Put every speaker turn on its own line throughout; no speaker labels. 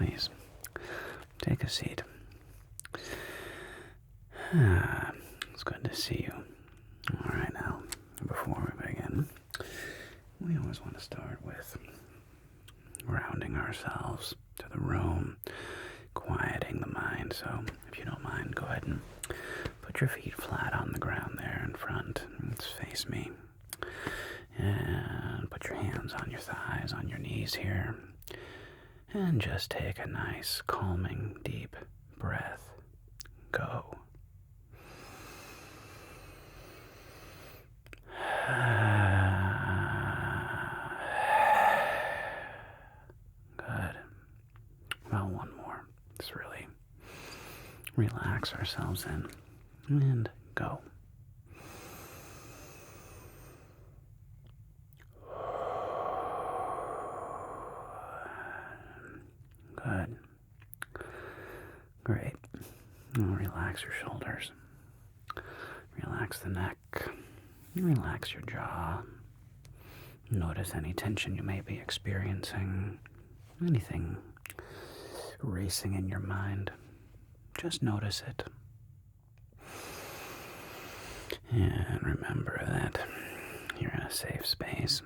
please take a seat. It's good to see you. All right, now, before we begin, we always want to start with grounding ourselves to the room, quieting the mind. So, if you don't mind, go ahead and put your feet flat on the ground there in front. Let's face me. And put your hands on your thighs, on your knees here. And just take a nice, calming, deep breath. Go. Good. Well, one more. Let's really relax ourselves in. And go. Good. Great. Now relax your shoulders. Relax the neck. Relax your jaw. Notice any tension you may be experiencing. Anything racing in your mind. Just notice it. And remember that you're in a safe space.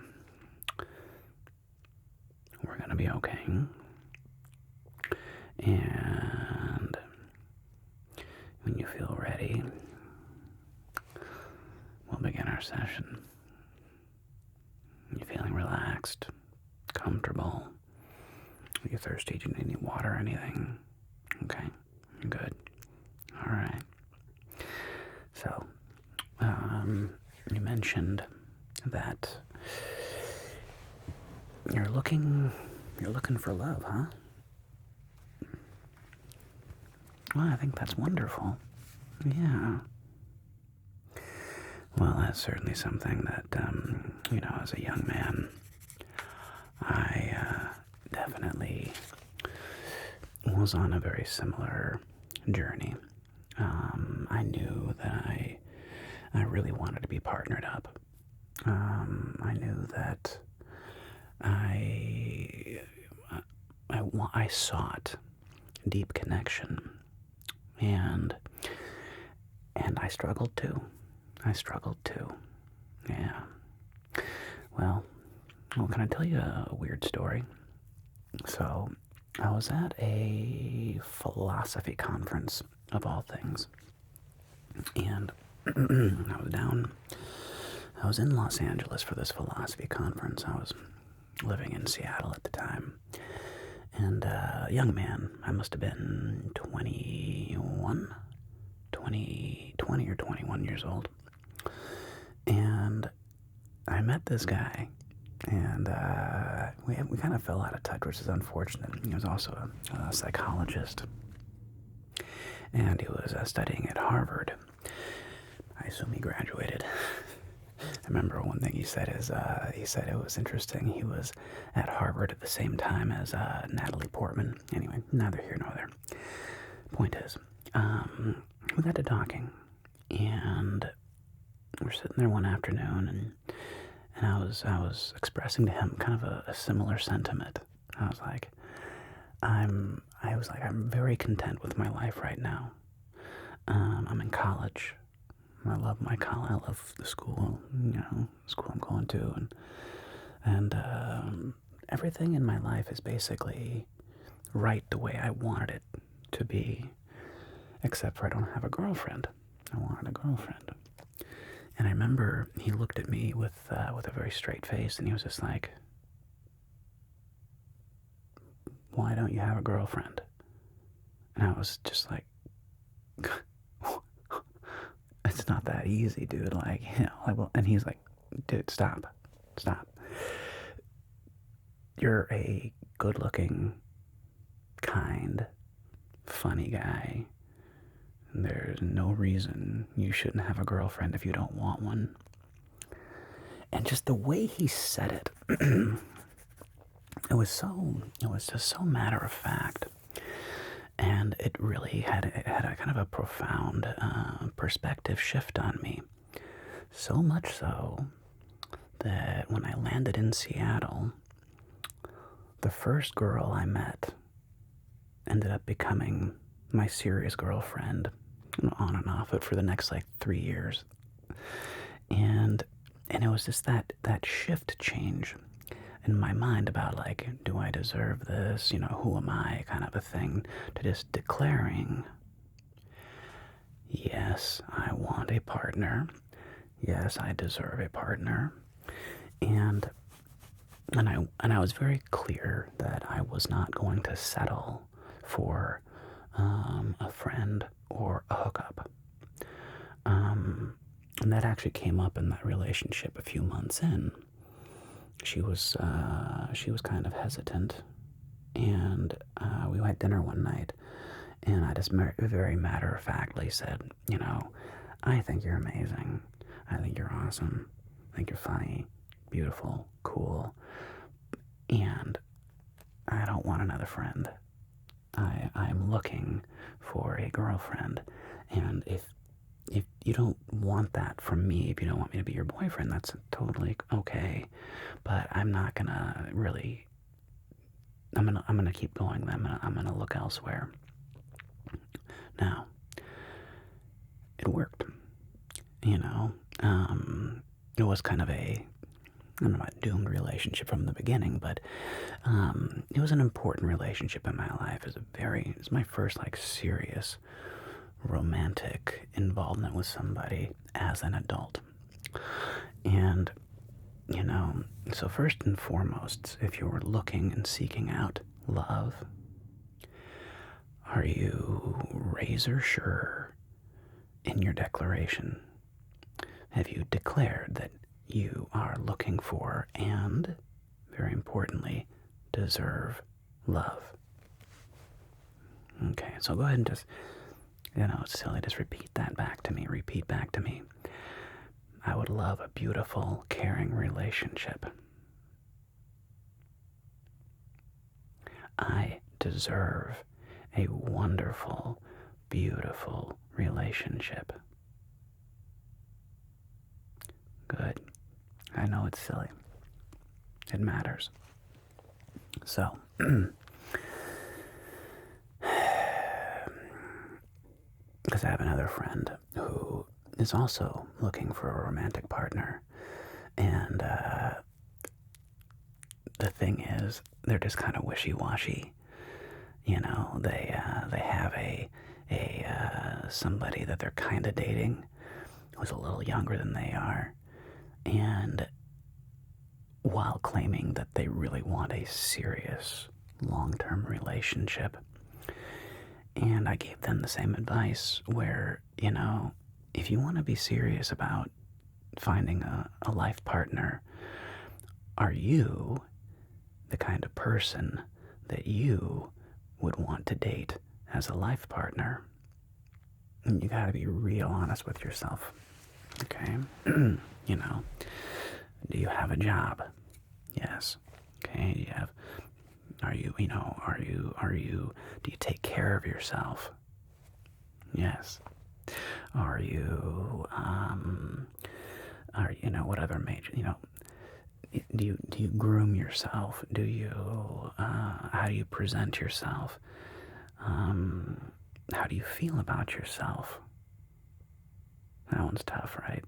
We're going to be okay. And when you feel ready, we'll begin our session. You feeling relaxed, comfortable? Are you thirsty? Do you need any water or anything? Okay, good. All right. So, you mentioned that you're looking for love, huh? Well, I think that's wonderful. Yeah. Well, that's certainly something that, as a young man, I definitely was on a very similar journey. I knew that I really wanted to be partnered up. I knew that I sought deep connection. And I struggled too. Yeah. Well, can I tell you a weird story? So, I was at a philosophy conference, of all things. And I was in Los Angeles for this philosophy conference. I was living in Seattle at the time. And a young man, I must have been 20 or 21 years old. And I met this guy, and we kind of fell out of touch, which is unfortunate. He was also a psychologist, and he was studying at Harvard. I assume he graduated. I remember one thing he said is, he said it was interesting. He was at Harvard at the same time as Natalie Portman. Anyway, neither here nor there. Point is, we got to talking, and we're sitting there one afternoon, and I was expressing to him kind of a similar sentiment. I was like, I'm very content with my life right now. I'm in college. I love my college. I love the school, school I'm going to, and everything in my life is basically right the way I wanted it to be, except for I don't have a girlfriend. I wanted a girlfriend. And I remember he looked at me with a very straight face, and he was just like, "Why don't you have a girlfriend?" And I was just like, "It's not that easy, dude." And he's like, "Dude, stop. You're a good-looking, kind, funny guy. There's no reason you shouldn't have a girlfriend if you don't want one." And just the way he said it, it was just so matter of fact. And it really had a kind of a profound perspective shift on me. So much so that when I landed in Seattle, the first girl I met ended up becoming my serious girlfriend, on and off it for the next like 3 years. And it was just that shift change in my mind about like, do I deserve this? Who am I? Kind of a thing, to just declaring, yes, I want a partner. Yes, I deserve a partner. And I was very clear that I was not going to settle for a friend or a hookup. And that actually came up in that relationship a few months in. She was kind of hesitant, and we had dinner one night, and I just very matter-of-factly said, I think you're amazing. I think you're awesome. I think you're funny, beautiful, cool, and I don't want another friend. I'm looking for a girlfriend, and if you don't want that from me, if you don't want me to be your boyfriend, that's totally okay. But I'm not gonna really. I'm gonna keep going. I'm gonna look elsewhere. Now, it worked. It was kind of a, I don't know about doomed relationship from the beginning, but it was an important relationship in my life. It was my first like serious romantic involvement with somebody as an adult. And so first and foremost, if you're looking and seeking out love, are you razor sure in your declaration? Have you declared that you are looking for and, very importantly, deserve love? Okay, so go ahead and just, it's silly, just repeat that back to me. Repeat back to me. I would love a beautiful, caring relationship. I deserve a wonderful, beautiful relationship. Good. I know it's silly. It matters. So, because I have another friend who is also looking for a romantic partner, and the thing is, they're just kind of wishy-washy. They have a somebody that they're kind of dating who's a little younger than they are, and while claiming that they really want a serious long-term relationship. And I gave them the same advice where, if you want to be serious about finding a life partner, are you the kind of person that you would want to date as a life partner? And you gotta be real honest with yourself, okay? Do you have a job? Yes. Okay, do you take care of yourself? Yes. What other major, do you groom yourself? How do you present yourself? How do you feel about yourself? That one's tough, right?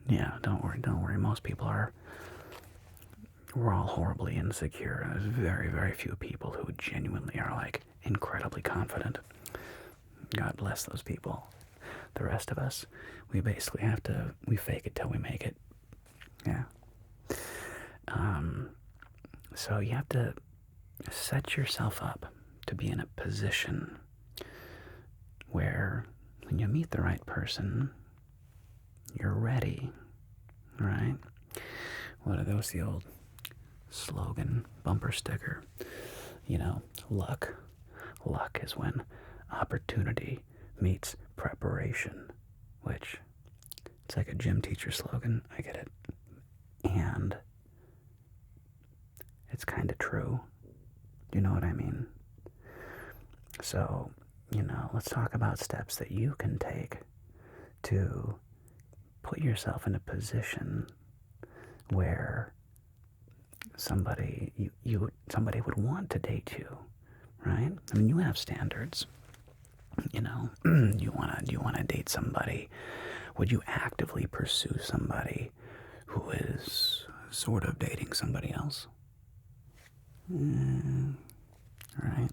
Yeah, don't worry. Most people we're all horribly insecure. There's very, very few people who genuinely are like incredibly confident. God bless those people. The rest of us, we basically we fake it till we make it. Yeah. So you have to set yourself up to be in a position where when you meet the right person, you're ready, right? What are those, the old slogan, bumper sticker? Luck. Luck is when opportunity meets preparation, which it's like a gym teacher slogan. I get it. And it's kind of true. Do you know what I mean? So, let's talk about steps that you can take to put yourself in a position where somebody would want to date you, right? I mean, you have standards. You know, you wanna date somebody. Would you actively pursue somebody who is sort of dating somebody else? Right?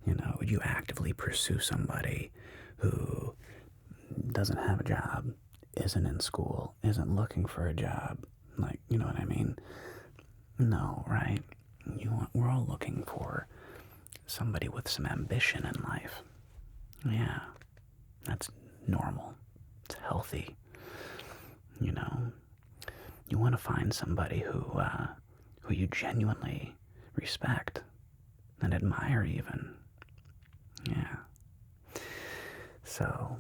You know, would you actively pursue somebody who doesn't have a job, isn't in school, isn't looking for a job? Like, you know what I mean? No, right? We're all looking for somebody with some ambition in life. Yeah, that's normal. It's healthy. You know, you want to find somebody who you genuinely respect and admire, even. Yeah. So,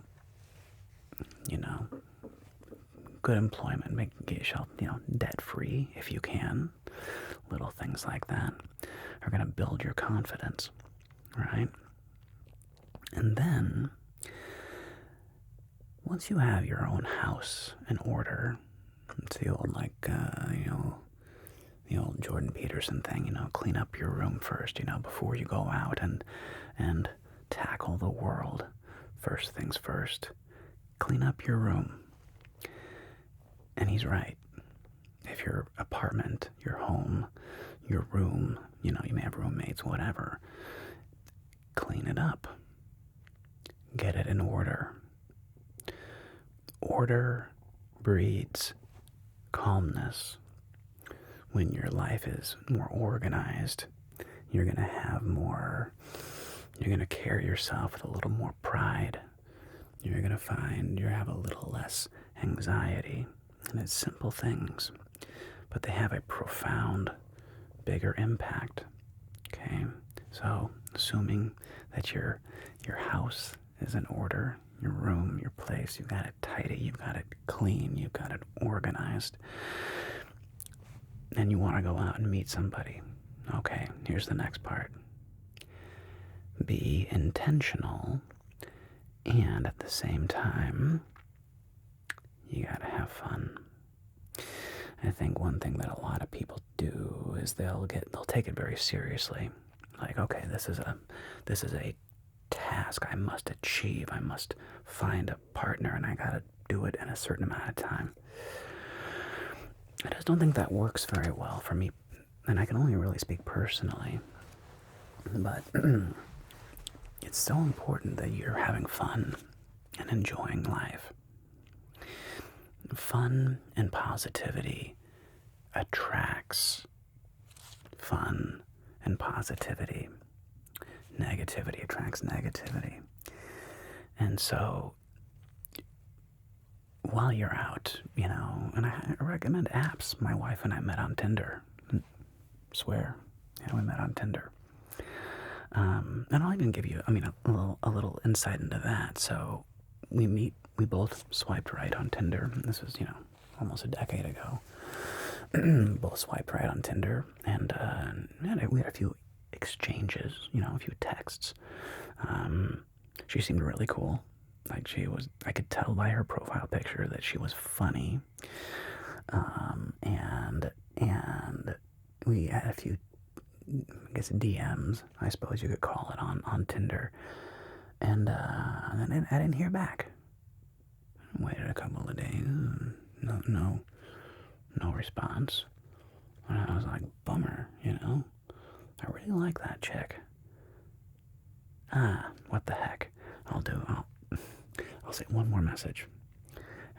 you know, good employment, get yourself, debt free if you can. Little things like that are going to build your confidence, right? And then, once you have your own house in order, it's the old, like, the old Jordan Peterson thing, clean up your room first, before you go out and tackle the world. First things first, clean up your room. And he's right. If your apartment, your home, your room, you may have roommates, whatever, clean it up. Get it in order. Order breeds calmness. When your life is more organized, you're going to have more, you're going to carry yourself with a little more pride. You're going to find you have a little less anxiety. And it's simple things, but they have a profound, bigger impact. Okay? So, assuming that your house is in order, your room, your place, you've got it tidy, you've got it clean, you've got it organized, and you want to go out and meet somebody. Okay, here's the next part. Be intentional, and at the same time, you gotta have fun. I think one thing that a lot of people do is they'll take it very seriously. Like, okay, this is a task I must achieve. I must find a partner, and I gotta do it in a certain amount of time. I just don't think that works very well for me, and I can only really speak personally. But it's so important that you're having fun and enjoying life. Fun and positivity attracts fun and positivity. Negativity attracts negativity. And so, while you're out, and I recommend apps. My wife and I met on Tinder. Swear. Yeah, we met on Tinder. And I'll even give you, a little insight into that. So, we both swiped right on Tinder. This was, almost a decade ago. Both swiped right on Tinder, and we had a few exchanges, a few texts. She seemed really cool. Like, I could tell by her profile picture that she was funny. And we had a few, I guess, DMs, I suppose you could call it, on Tinder. And then I didn't hear back. Waited a couple of days. No response. And I was like, bummer, I really like that chick. What the heck? I'll say one more message.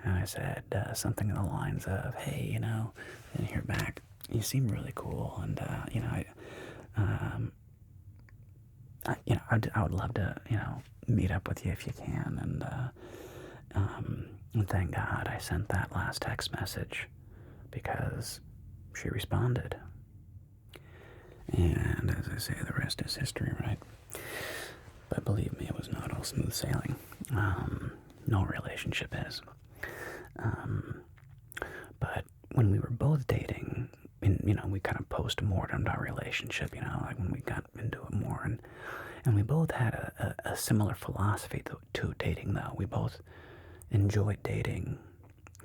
And I said something in the lines of, hey, didn't hear back. You seem really cool, and I would love to, meet up with you if you can. And thank God I sent that last text message, because she responded. And as I say, the rest is history, right? But believe me, it was not all smooth sailing. No relationship is. But when we were both dating, and, we kind of post-mortemed our relationship, like when we got into it more, and we both had a similar philosophy to dating, though. We both enjoyed dating.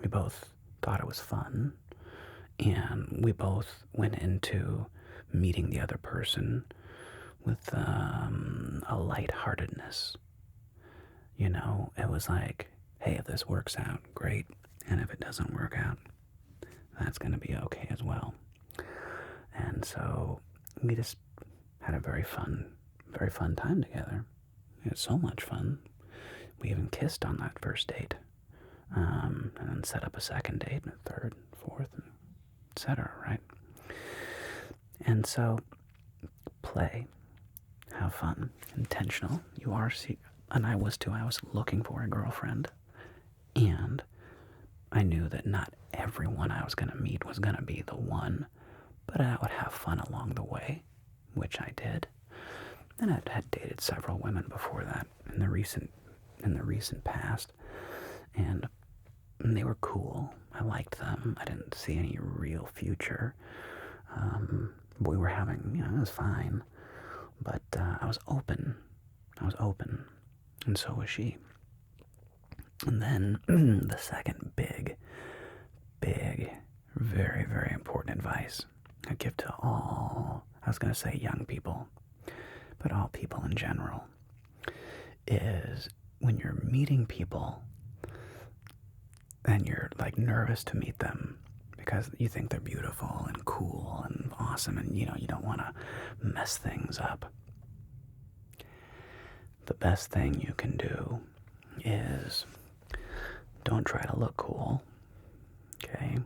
We both thought it was fun. And we both went into meeting the other person with a lightheartedness. You know, it was like, hey, if this works out, great. And if it doesn't work out, that's going to be okay as well. And so we just had a very fun time together. We had so much fun. We even kissed on that first date. And then set up a second date, and a third, fourth, etc., right? And so, play, have fun, intentional. You are, and I was too. I was looking for a girlfriend. And I knew that not everyone I was going to meet was going to be the one, but I would have fun along the way, which I did. And I had dated several women before that in the recent past, and they were cool. I liked them. I didn't see any real future. But we were having, it was fine. But I was open. And so was she. And then the second big, very, very important advice I give to all, I was going to say young people, but all people in general, is when you're meeting people and you're like nervous to meet them because you think they're beautiful and cool and awesome, and you don't want to mess things up. The best thing you can do is don't try to look cool, okay?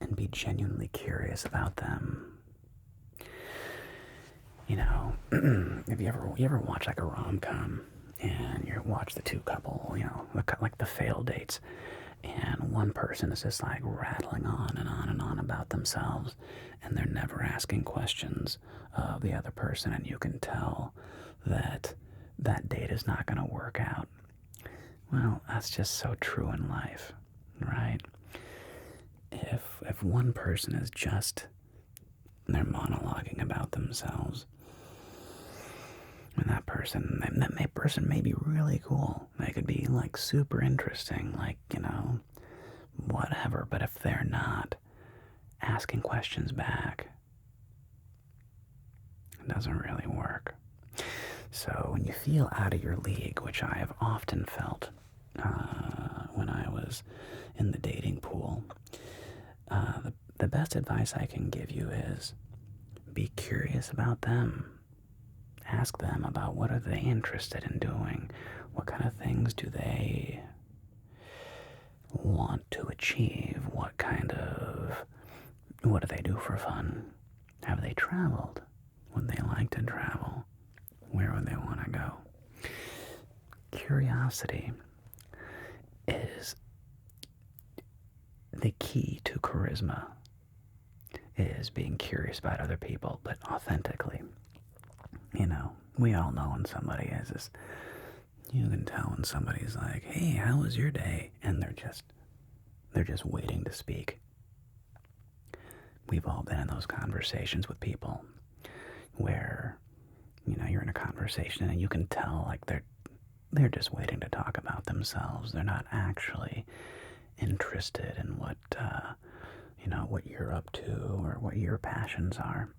And be genuinely curious about them. If you ever watch like a rom-com and you watch the two couple, like the failed dates, and one person is just like rattling on and on and on about themselves, and they're never asking questions of the other person, and you can tell that that date is not going to work out. Well, that's just so true in life, right? If one person is just, they're monologuing about themselves, and that person may be really cool. They could be like super interesting, like, whatever. But if they're not asking questions back, it doesn't really work. So when you feel out of your league, which I have often felt when I was in the dating pool, the best advice I can give you is be curious about them. Ask them about what are they interested in doing. What kind of things do they want to achieve? What do they do for fun? Have they traveled? Would they like to travel? Where would they want to go? Curiosity is the key to charisma, is being curious about other people, but authentically. We all know when somebody is this, you can tell when somebody's like, hey, how was your day? And they're just waiting to speak. We've all been in those conversations with people where, you're in a conversation and you can tell like they're just waiting to talk about themselves. They're not actually interested in what you're up to or what your passions are.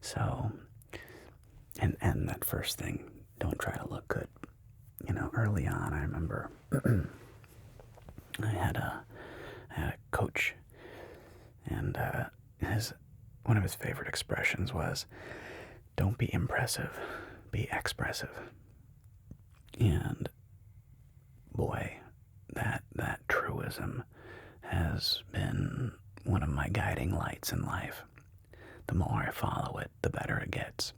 So, and that first thing, don't try to look good. Early on, I remember I had a coach, and one of his favorite expressions was, don't be impressive, be expressive. And boy, that truism has been one of my guiding lights in life. The more I follow it, the better it gets.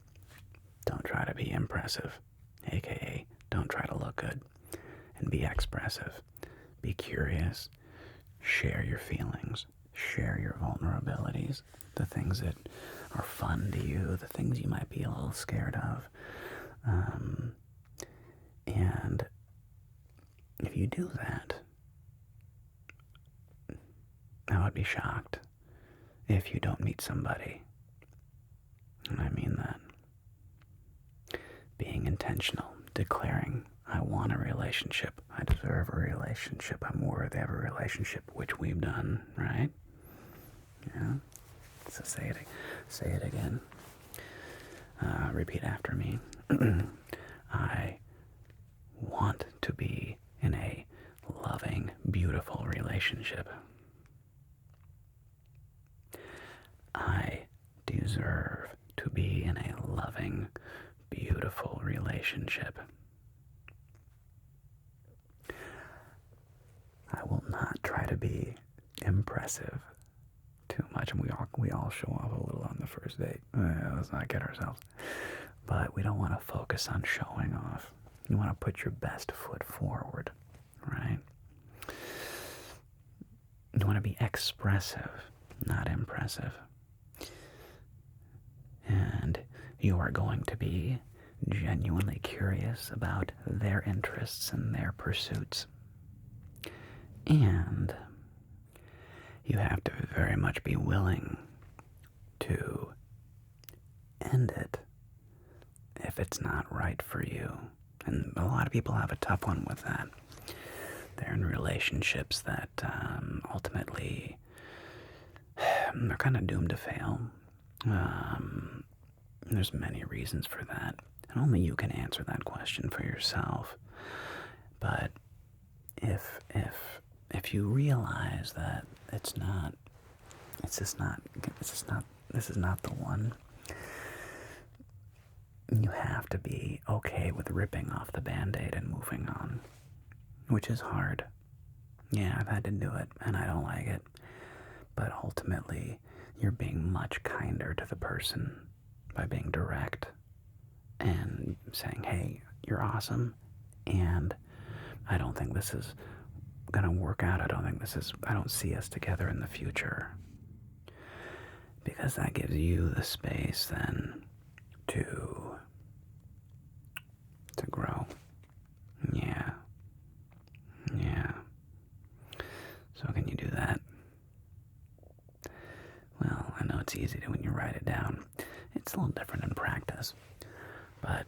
Don't try to be impressive, aka don't try to look good, and be expressive. Be curious, share your feelings, share your vulnerabilities, the things that are fun to you, the things you might be a little scared of. And if you do that, I would be shocked if you don't meet somebody. And I mean that. Being intentional, declaring, I want a relationship, I deserve a relationship, I'm worthy of a relationship, which we've done, right? Yeah. So say it again. Repeat after me. I want to be in a loving, beautiful relationship. I deserve to be in a loving, beautiful relationship. I will not try to be impressive too much, and we all show off a little on the first date. Let's not get ourselves. But we don't want to focus on showing off. You want to put your best foot forward, right? You want to be expressive, not impressive. And you are going to be genuinely curious about their interests and their pursuits. And you have to very much be willing to end it if it's not right for you. And a lot of people have a tough one with that. They're in relationships that ultimately they're kind of doomed to fail. There's many reasons for that, and only you can answer that question for yourself. But if you realize that this is not the one, you have to be okay with ripping off the Band-Aid and moving on, which is hard. Yeah, I've had to do it, and I don't like it. But ultimately, you're being much kinder to the person by being direct and saying, hey, you're awesome, and I don't think this is going to work out. I don't see us together in the future. Because that gives you the space then to grow. Yeah. So can you do that? Well, I know it's easy to when you write it down. It's a little different in practice. But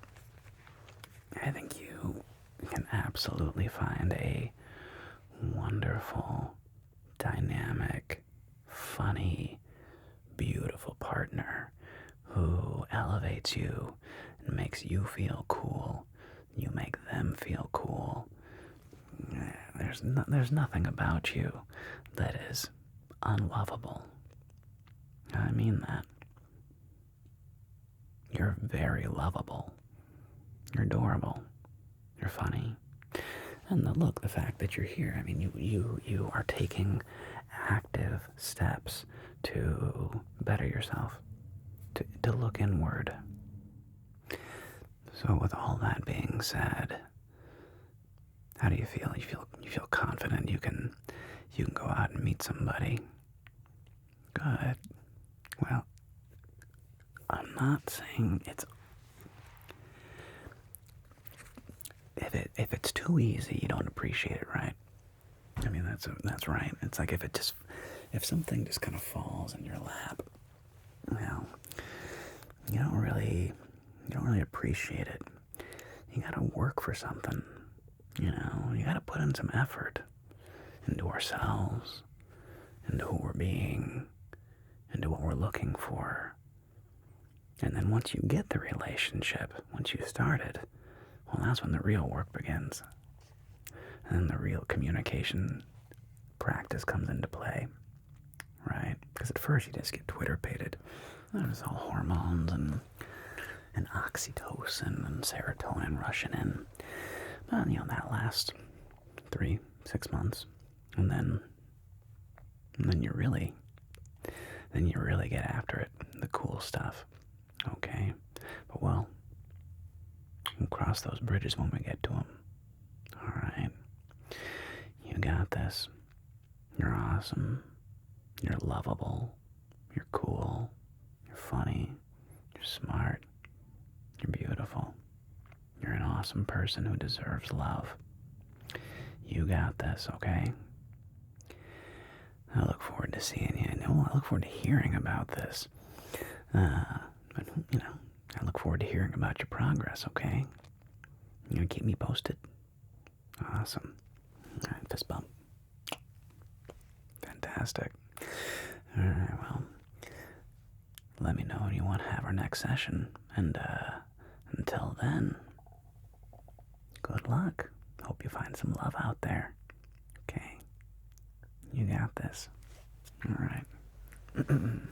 I think you can absolutely find a wonderful, dynamic, funny, beautiful partner who elevates you and makes you feel cool. You make them feel cool. There's nothing about you that is unlovable. I mean that. You're very lovable. You're adorable. You're funny. And the fact that you're here, I mean, you are taking active steps to better yourself, to look inward. So with all that being said, how do you feel? You feel confident you can go out and meet somebody. Good. Well, I'm not saying it's if it's too easy, you don't appreciate it, right? I mean, that's right. It's like if something just kind of falls in your lap, well, you don't really appreciate it. You gotta work for something, you gotta put in some effort into ourselves, into who we're being, into what we're looking for. And then once you get the relationship, once you start it, well, that's when the real work begins. And then the real communication practice comes into play, right? Because at first you just get Twitter-pated. There's all hormones and oxytocin and serotonin rushing in. But, that lasts 3-6 months. And then you really get after it, the cool stuff. Okay? But, well, we'll cross those bridges when we get to them. All right? You got this. You're awesome. You're lovable. You're cool. You're funny. You're smart. You're beautiful. You're an awesome person who deserves love. You got this, okay? I look forward to seeing you. No, I look forward to hearing about this. But, I look forward to hearing about your progress, okay? You gonna keep me posted? Awesome. All right, fist bump. Fantastic. All right, well, let me know when you want to have our next session. And until then, good luck. Hope you find some love out there. Okay? You got this. All right.